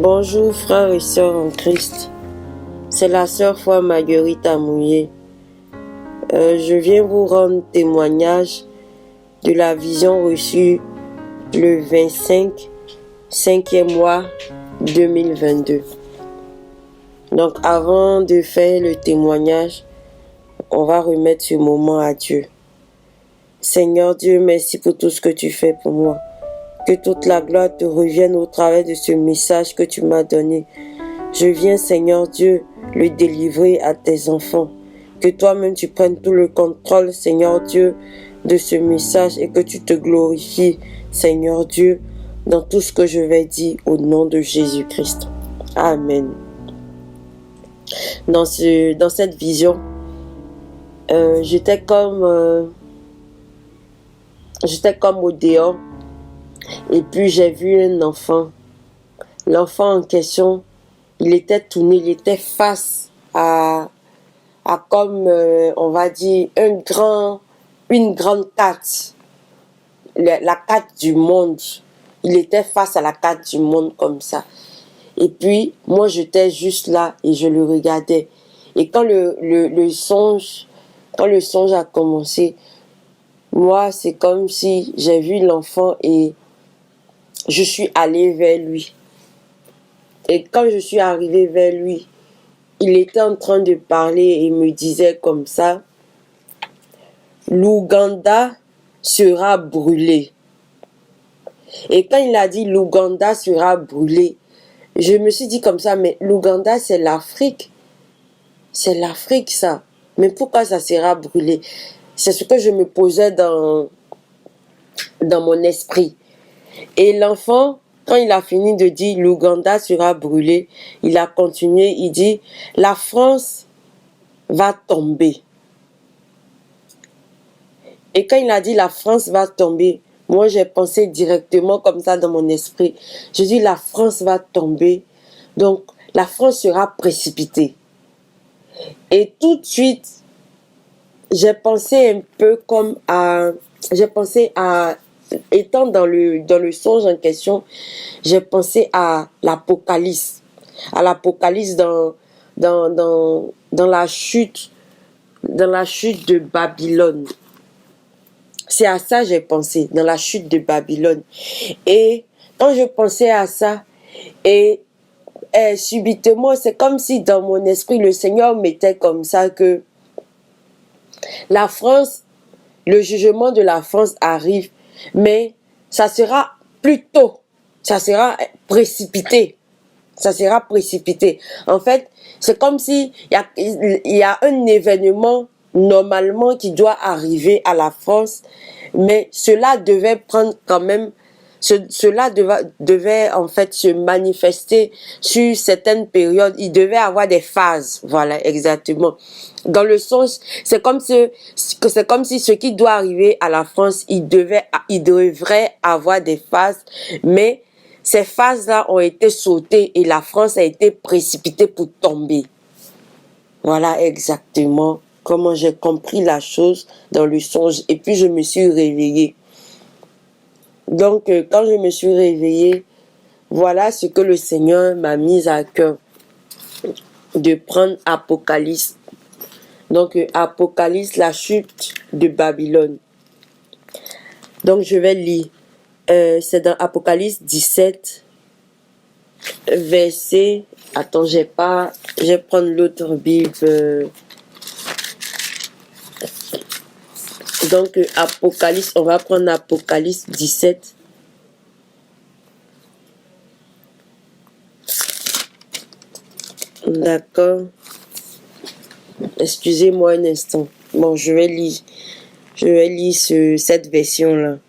Bonjour frères et sœurs en Christ, c'est la sœur Foi Marguerite Amouillé. Je viens vous rendre témoignage de la vision reçue le 25, 5e mois 2022. Donc avant de faire le témoignage, on va remettre ce moment à Dieu. Seigneur Dieu, merci pour tout ce que tu fais pour moi. Que toute la gloire te revienne au travers de ce message que tu m'as donné. Je viens, Seigneur Dieu, le délivrer à tes enfants. Que toi-même tu prennes tout le contrôle, Seigneur Dieu, de ce message et que tu te glorifies, Seigneur Dieu, dans tout ce que je vais dire au nom de Jésus-Christ. Amen. Dans cette vision, j'étais comme au dehors. Et puis j'ai vu un enfant. L'enfant en question, il était tourné, il était face à comme, on va dire, une grande carte. La carte du monde. Il était face à la carte du monde comme ça. Et puis, moi j'étais juste là et je le regardais. Et quand le songe a commencé, moi c'est comme si j'ai vu l'enfant et je suis allée vers lui. Et quand je suis arrivée vers lui, il était en train de parler et il me disait comme ça, l'Ouganda sera brûlé. Et quand il a dit l'Ouganda sera brûlé, je me suis dit comme ça, mais l'Ouganda c'est l'Afrique. C'est l'Afrique ça. Mais pourquoi ça sera brûlé? C'est ce que je me posais dans mon esprit. Et l'enfant, quand il a fini de dire l'Ouganda sera brûlé, il a continué, il dit la France va tomber. Et quand il a dit la France va tomber, moi j'ai pensé directement comme ça dans mon esprit. Je dis la France va tomber, donc la France sera précipitée. Et tout de suite, j'ai pensé un peu comme étant dans le songe en question, j'ai pensé à l'Apocalypse. À l'Apocalypse dans la chute de Babylone. C'est à ça que j'ai pensé, dans la chute de Babylone. Et quand je pensais à ça, et subitement, c'est comme si dans mon esprit, le Seigneur mettait comme ça que la France, le jugement de la France arrive, mais ça sera plus tôt, ça sera précipité. Ça sera précipité. En fait, c'est comme si il y a un événement normalement qui doit arriver à la France, mais cela devait prendre quand même, cela devait en fait se manifester sur certaines périodes. Il devait avoir des phases, voilà, exactement. Dans le sens, c'est comme si ce qui doit arriver à la France, il devrait avoir des phases, mais ces phases-là ont été sautées et la France a été précipitée pour tomber. Voilà exactement comment j'ai compris la chose dans le songe. Et puis je me suis réveillée. Donc quand je me suis réveillée, voilà ce que le Seigneur m'a mis à cœur. De prendre Apocalypse. Donc Apocalypse, la chute de Babylone. Donc je vais lire. C'est dans Apocalypse 17, verset... Attends, je vais prendre l'autre Bible. Donc, Apocalypse, on va prendre Apocalypse 17. D'accord. Excusez-moi un instant. Bon, je vais lire cette version-là.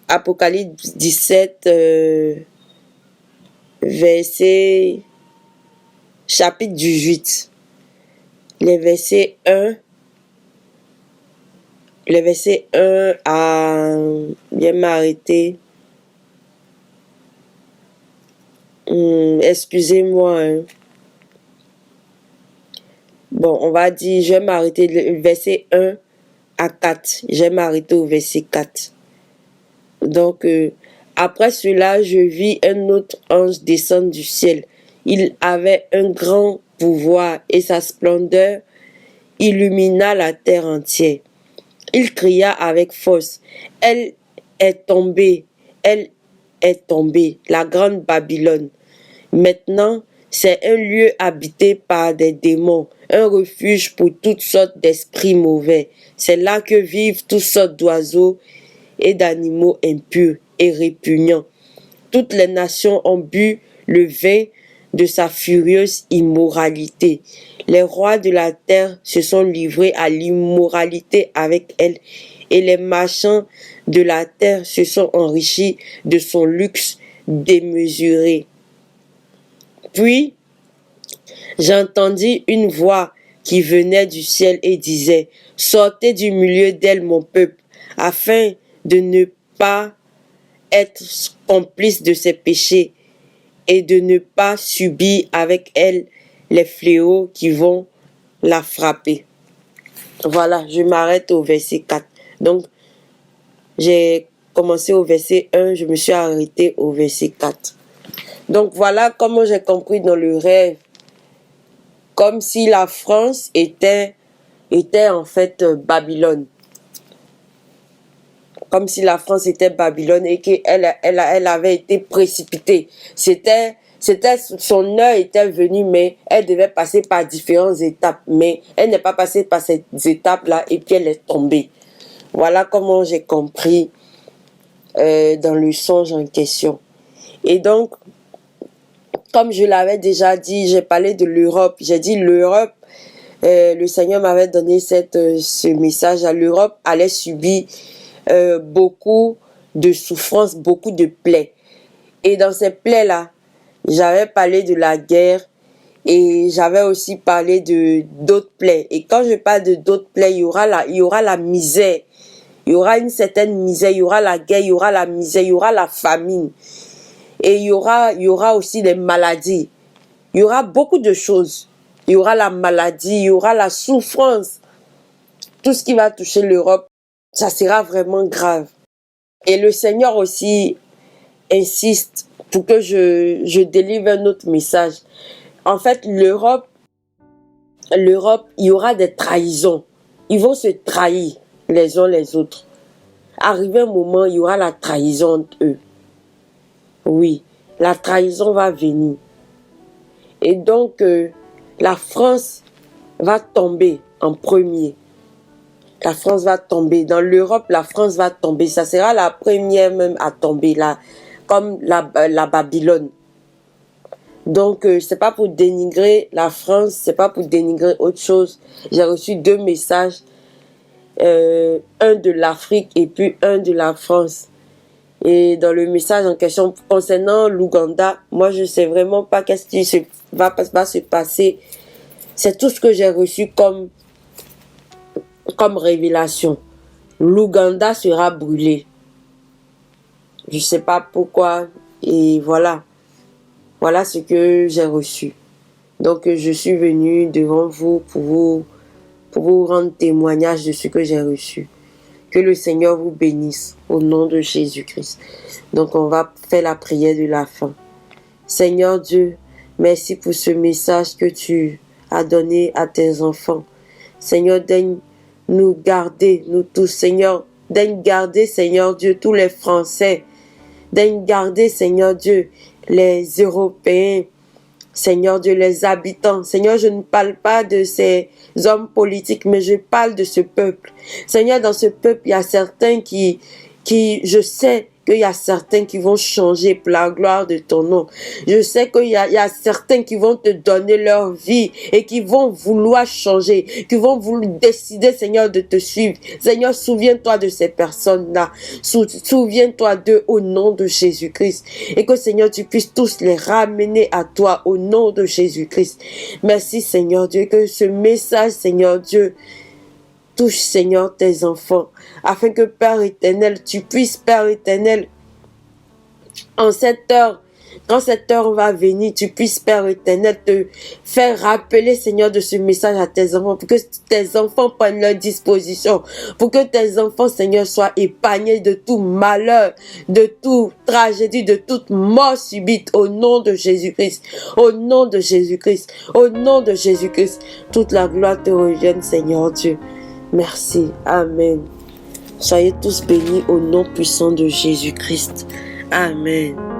Apocalypse 17, verset, chapitre 18. Les versets 1 à... Bien m'arrêter. Excusez-moi. Bon, on va dire, je vais m'arrêter le verset 1 à 4. Je vais m'arrêter au verset 4. Donc, Après cela, je vis un autre ange descendre du ciel. Il avait un grand pouvoir et sa splendeur illumina la terre entière. Il cria avec force, elle elle est tombée, la grande Babylone. Maintenant, c'est un lieu habité par des démons, un refuge pour toutes sortes d'esprits mauvais. C'est là que vivent toutes sortes d'oiseaux et d'animaux impurs et répugnants. Toutes les nations ont bu le vin de sa furieuse immoralité. Les rois de la terre se sont livrés à l'immoralité avec elle, et les marchands de la terre se sont enrichis de son luxe démesuré. Puis, j'entendis une voix qui venait du ciel et disait, « Sortez du milieu d'elle, mon peuple, afin de ne pas être complice de ses péchés et de ne pas subir avec elle les fléaux qui vont la frapper. » Voilà, je m'arrête au verset 4. Donc, j'ai commencé au verset 1, je me suis arrêté au verset 4. Donc, voilà comment j'ai compris dans le rêve, comme si la France était en fait Babylone. Comme si la France était Babylone et qu'elle avait été précipitée. Son heure était venue, mais elle devait passer par différentes étapes. Mais elle n'est pas passée par ces étapes-là et puis elle est tombée. Voilà comment j'ai compris dans le songe en question. Et donc, comme je l'avais déjà dit, j'ai parlé de l'Europe. J'ai dit l'Europe, le Seigneur m'avait donné ce message. L'Europe allait subir beaucoup de souffrances, beaucoup de plaies. Et dans ces plaies-là, j'avais parlé de la guerre et j'avais aussi parlé de d'autres plaies. Et quand je parle de d'autres plaies, il y aura la misère. Il y aura une certaine misère, il y aura la guerre, il y aura la misère, il y aura la famine. Et il y aura aussi des maladies. Il y aura beaucoup de choses. Il y aura la maladie, il y aura la souffrance. Tout ce qui va toucher l'Europe, ça sera vraiment grave. Et le Seigneur aussi insiste pour que je délivre un autre message. En fait, l'Europe, il y aura des trahisons. Ils vont se trahir les uns les autres. Arrivé un moment, il y aura la trahison entre eux. Oui, la trahison va venir. Et donc, la France va tomber en premier. La France va tomber. Dans l'Europe, la France va tomber. Ça sera la première même à tomber, là, comme la Babylone. Donc, c'est pas pour dénigrer la France, c'est pas pour dénigrer autre chose. J'ai reçu 2 messages, un de l'Afrique et puis un de la France. Et dans le message en question concernant l'Ouganda, moi je sais vraiment pas qu'est-ce qui va se passer. C'est tout ce que j'ai reçu comme révélation. L'Ouganda sera brûlé. Je sais pas pourquoi. Et voilà. Voilà ce que j'ai reçu. Donc je suis venu devant vous pour vous rendre témoignage de ce que j'ai reçu. Que le Seigneur vous bénisse au nom de Jésus-Christ. Donc on va faire la prière de la fin. Seigneur Dieu, merci pour ce message que tu as donné à tes enfants. Seigneur, daigne nous garder, nous tous. Seigneur, daigne garder, Seigneur Dieu, tous les Français. Daigne garder, Seigneur Dieu, les Européens. Seigneur Dieu, les habitants. Seigneur, je ne parle pas de ces hommes politiques, mais je parle de ce peuple. Seigneur, dans ce peuple, il y a certains je sais qu'il y a certains qui vont changer pour la gloire de ton nom. Je sais qu'il y a certains qui vont te donner leur vie et qui vont vouloir changer, qui vont vouloir décider, Seigneur, de te suivre. Seigneur, souviens-toi de ces personnes-là. Souviens-toi d'eux au nom de Jésus-Christ. Et que, Seigneur, tu puisses tous les ramener à toi au nom de Jésus-Christ. Merci, Seigneur Dieu, que ce message, Seigneur Dieu, touche, Seigneur, tes enfants, afin que, Père éternel, tu puisses, Père éternel, en cette heure, quand cette heure va venir, tu puisses, Père éternel, te faire rappeler, Seigneur, de ce message à tes enfants, pour que tes enfants prennent leur disposition, pour que tes enfants, Seigneur, soient épargnés de tout malheur, de toute tragédie, de toute mort subite, au nom de Jésus-Christ, au nom de Jésus-Christ, au nom de Jésus-Christ. Toute la gloire te revienne, Seigneur Dieu. Merci. Amen. Soyez tous bénis au nom puissant de Jésus-Christ. Amen.